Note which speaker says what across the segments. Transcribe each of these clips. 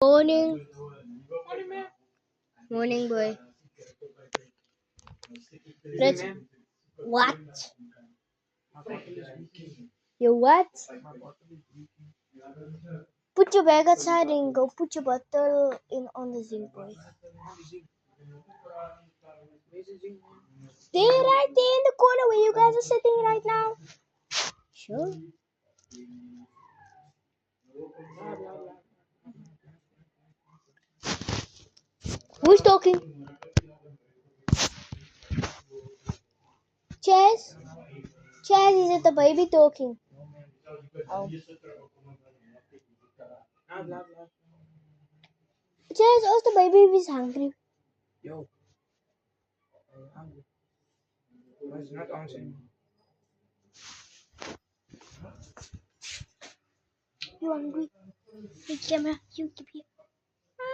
Speaker 1: Morning. Morning, boy. Let's. What? You what? Put your bag outside and go put your bottle in on the zinc, boy. They're right there in the corner where you guys are sitting right now. Sure. Who's talking? Chaz? Chaz, is it the baby talking? Oh. Chaz, ask the baby if he's hungry.
Speaker 2: Yo. I'm hungry. Why is not answering?
Speaker 1: You hungry? Hey, camera, you keep here.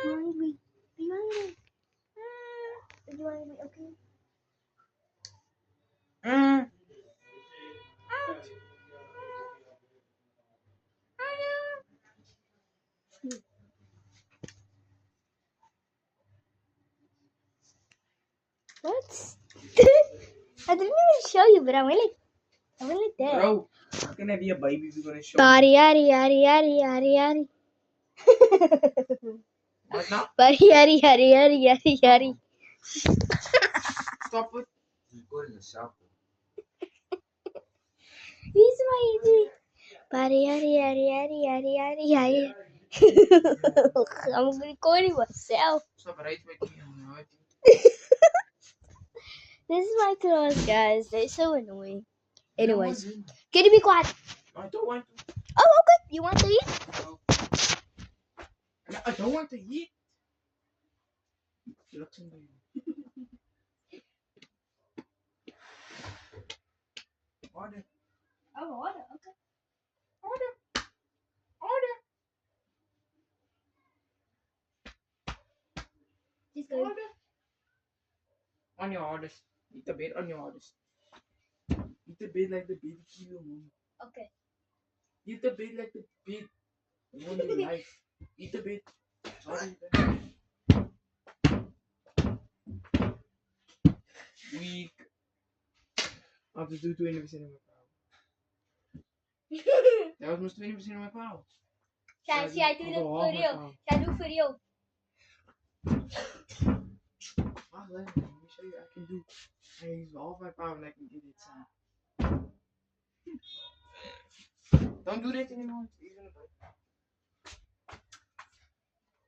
Speaker 1: You hungry? Are you hungry? Are you hungry? Okay. What? I didn't even show you, but I went like that.
Speaker 2: Bro, how can I be a baby if you're gonna show
Speaker 1: Yari
Speaker 2: me?
Speaker 1: yari yari yari yari yari.
Speaker 2: What now?
Speaker 1: Yari yari yari yari yari yari.
Speaker 2: Stop it.
Speaker 1: This is my easy. Yari yari yari yari yari yari yari. I'm recording myself.
Speaker 2: Stop right with me.
Speaker 1: This is my class, guys. They're so annoying. Anyways, can you be quiet?
Speaker 2: I don't want to.
Speaker 1: Oh, okay. You want to eat?
Speaker 2: No. I don't want to eat. Order.
Speaker 1: Oh, order. Okay.
Speaker 2: Order.
Speaker 1: Just go.
Speaker 2: Order. On your orders. Eat the bed on your orders. Eat the bed like the bed kill your mom.
Speaker 1: Okay.
Speaker 2: Eat the bed like the bed won your life. Eat the bed. Sorry. Weak. I have to do 20% of my power. That was almost 20% of my power.
Speaker 1: Shall I do the video? Shall I do video?
Speaker 2: Let me show you. I can do. I use all my power and I can get it. Don't do that anymore. It's gonna break.